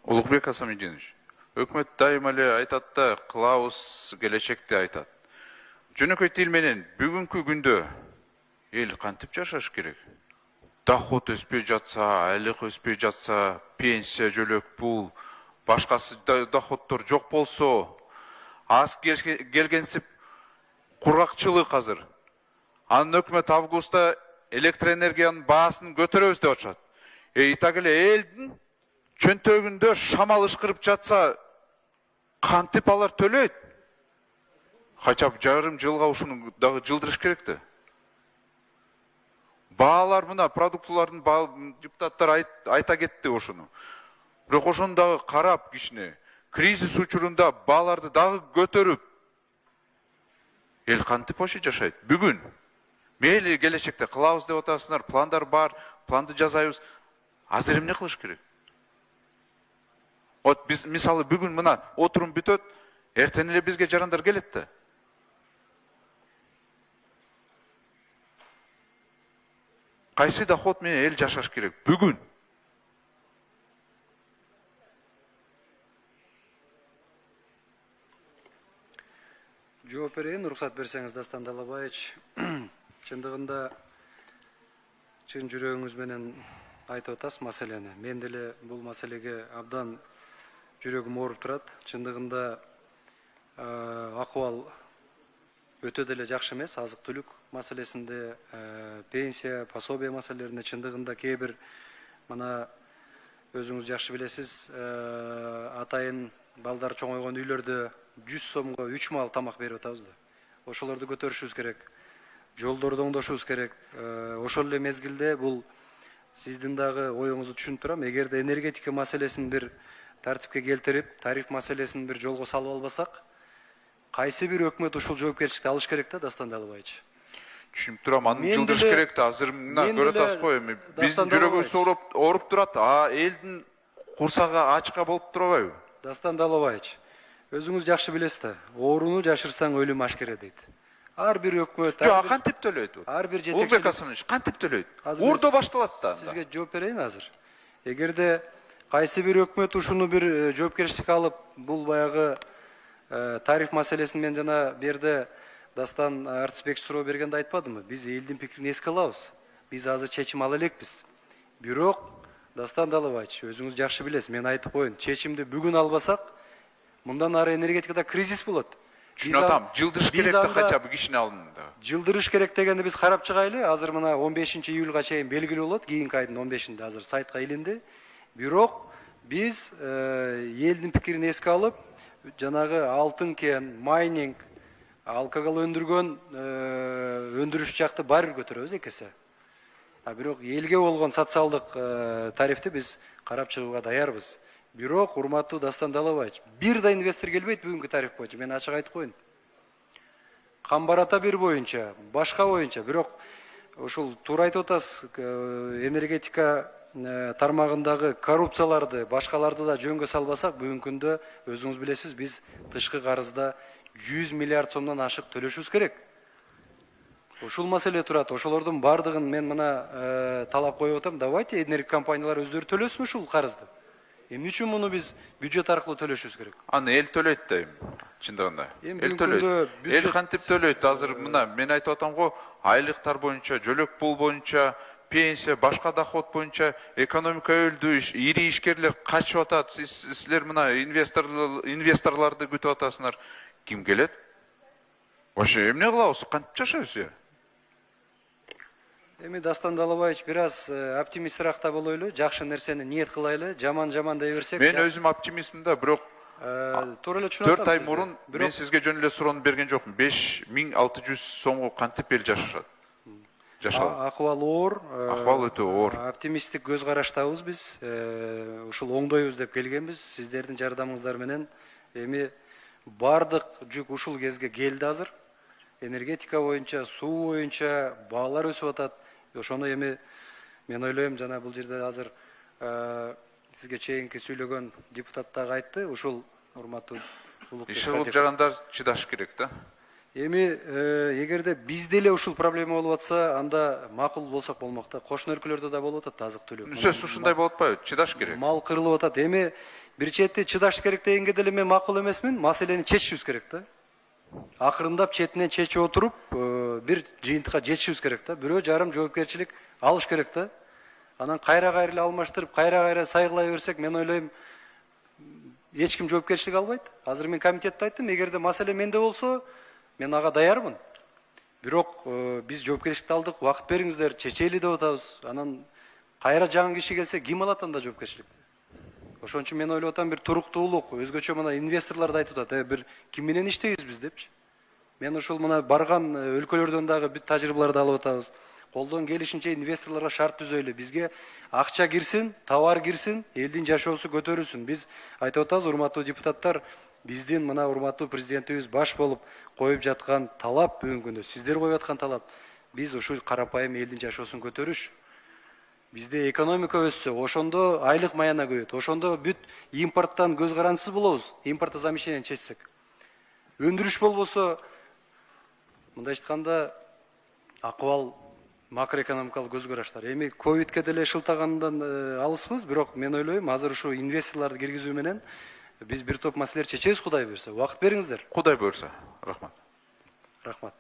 Улукбек Асамидинович, өкмөт дайыма эле айтат да, кылабыз келечекте айтат. Жөнөкөй тил менен бүгүнкү күндө эл кантип жашаш керек? Доход өспөй жатса, айлык өспөй жатса, пенсия, жөлөк пул, башкасы доходдор жок болсо, аз келгенсип кургакчылык азыр. Анын өкмөт августта электр энергиянын баасын көтөрөбүз деп атышат. Так эле элдин чөнтөгүндө шамал ышкырып жатса, кантип алар төлөйт? Хотя бы жарым жылга ушуну дагы жылдырыш керек да. Баалар мына продуктулардын депутаттар айта кетти ошону. Бирок ошону дагы карап кичине кризис учурунда бааларды дагы көтөрүп эл кантип ошо жашайт? Бүгүн мейли келечекте кылабыз деп атасыңар, пландар бар, планды жасайбыз. Азыр эмне кылыш керек? Вот биз мисалы бүгүн мына отурум бүтөт, эртең эле бизге жарандар келет да. Кайсы доход менен эл жашаш керек бүгүн? Жооп берейин, уруксат берсеңиз, Дастан Далабаевич. Чындыгында чын жүрөгүңүз менен айтып атасыз маселени. Мен деле бул маселеге абдан жүрөгүм ооруп турат. Чындыгында акыбал өтө деле жакшы эмес. Азык-түлүк маселесинде, пенсия, пособие маселелеринде чындыгында кээ бир мына өзүңүз жакшы билесиз, атайын балдар чоңойгон үйлөрдө 100 сомго 3 маал тамак берип атабыз да. Ошолорду көтөрүшүбүз керек. Жолдорду оңдошубуз керек. Ошол эле мезгилде бул сиздин дагы оюңузду түшүнүп турам. Эгерде энергетика маселесин бир тартипке келтирип, тариф маселесин бир жолго салып албасак, кайсы бир өкмөт ушул жоопкерчиликти алыш керек да, Дастан Далабаевич? Түшүнүп турам, аны жылдырыш керек да. Азыр мына көрүп атасыз го эми. Биздин жүрөгүбүз ооруп турат, элдин курсагы ачка болуп турбайбы? Дастан Далабаевич, өзүңүз жакшы билесиз да, ооруну жашырсаң өлүм ашкере дейт. Ар бир өкмөт, кантип төлөйт? ар бир жетекчи. Улукбек Асамович, кантип төлөйт? Уурдо башталат да. Сизге жооп берейин азыр. Эгерде кайсы бир өкмөт ушуну бир жоопкерчиликке алып, бул баягы тариф маселесин мен жана берде Дастан Артысбек суроо бергенде айтпадымбы? Биз элдин пикирин эске алабыз. Биз азыр чечим ала элекпиз. Бирок Дастан Далабаевич, өзүңүз жакшы билесиз, мен айтып коеюн, чечимди бүгүн албасак, мындан ары энергетикада кризис болот. Түшүнүп атам, жылдырыш керек да, хотя бы кичине алдында. Жылдырыш керек дегенди биз карап чыгайлы. Азыр мына 15 июлга чейин белгилүү болот, кийинки айдын 15-inde азыр сайтка илинди. Бирок биз элдин пикирин эске алып, жанагы алтын кен, майнинг, алкоголь өндүргөн өндүрүш жакты баары бир көтөрөбүз экесе. Бирок элге болгон социалдык тарифти биз карап чыгууга даярбыз. Бирок, урматтуу Дастан Далабаевич, бир да инвестор келбейт бүгүнкү тариф боюнча. Мен ачык айтып коеюн. Камбарата бир боюнча, башка боюнча. Бирок ушул туура айтып атасыз, энергетика тармагындагы коррупцияларды, башкаларды да жөнгө салбасак, бүгүнкү күндө өзүңүз билесиз, биз тышкы карызда 100 миллиард сомдон ашык төлөшүбүз керек. Ушул маселе турат. Ошолордун бардыгын мен мына талап коюп атам. Давайте энергия компаниялар өздөрү төлөсүн ушул карызды. Эмне үчүн муну биз бюджет аркылуу төлөшүбүз керек? Аны эл төлөйт да эми, чындыгында. Эл төлөйт. Эл кантип төлөйт? Азыр мына мен айтып атам го, айлыктар боюнча, жөлөк пул боюнча, пенсия, башка доход боюнча экономика өлдү, ири ишкерлер качып атат. Силер мына инвесторлорду күтүп атасыңар. Ким келет? Ошо эмне кылабыз? Кантип жашайбыз я? Эми Дастан Далабаевич, бир аз оптимистирак да болойлу, жакшы нерсени ниет кылайлы, жаман дей берсек. Мен өзүм оптимистмин да, бирок туура эле түшүнүп атам. 4 ай мурун мен сизге жөн эле суроону берген жокмун. 5600 сомго кантип эл жашашат? Жашалат. Акыбал оор. Акыбал өтө оор. Оптимисттик көз караштабыз биз. Ушул оңдойбуз деп келгенбиз. Сиздердин жардамыңыздар менен эми бардык жүк ушул кезге келди азыр. Энергетика боюнча, суу боюнча баалар өсүп атат. Ошону эми мен ойлойм, жана бул жерде азыр сизге чейинки сүйлөгөн депутат дагы айтты, ушул урматтуу Улукбек. Иши кылып жарандар чыдаш керек да. Эми эгерде бизде эле ушул проблема болуп атса, анда макул болсок болмок да. Кошуна өлкөлөрдө да болуп атат азык-түлүк. Сөзсүз ушундай болуп атпайбы? Чыдаш керек. Мал кырылып атат. Эми бир чети чыдаш керек дегенге деле мен макул эмесмин. Маселени чечишибиз керек да. Акырындап четинен чечип отуруп, бир жыйынтыкка жетишибиз керек да. Бирөө жарым жоопкерчилик алыш керек да. Анан кайра эле алмаштырып, кайра сайгылай берсек, мен ойлойм, эч ким жоопкерчилик албайт. Азыр мен комитетте айттым, эгерде маселе менде болсо, мен ага даярмын. Бирок биз жоопкерчиликти алдык, убакыт бериңиздер, чечели деп атабыз. Анан кайра жаңы киши келсе, ким алат анда жоопкерчиликти? Ошон үчүн мен ойлоп атам, бир туруктуулук, өзгөчө мына инвесторлор да айтып атат, бир ким менен иштейбиз биз депчи. Мен ушул мына барган өлкөлөрдөн дагы бүт тажрыйбаларды алып атабыз. Колдон келишинче инвесторлорго шарт түзөйлү. Бизге акча кирсин, товар кирсин, элдин жашоосу көтөрүлсүн. Биз айтып атабыз, урматтуу депутаттар, биздин мына урматтуу президентибиз баш болуп коюп жаткан талап бүгүнкү күндө, сиздер коюп аткан талап, биз ушул карапайым элдин жашоосун көтөрүш. Бизде экономика өссө, ошондо айлык маяна көбөйөт. Ошондо бүт импорттан көз карандысыз болобуз, импортозамещениени чечсек. Өндүрүш болбосо, мындайча айтканда, акыбал макроэкономикалык көз караштар. Эми ковидке деле шылтагандан алыспыз, бирок мен ойлойм, азыр ушу инвесторлорду киргизүү менен биз бир топ маселелерди чечебиз, Кудай буйрса. Убакыт бериңиздер. Кудай буйрса. Рахмат. Рахмат.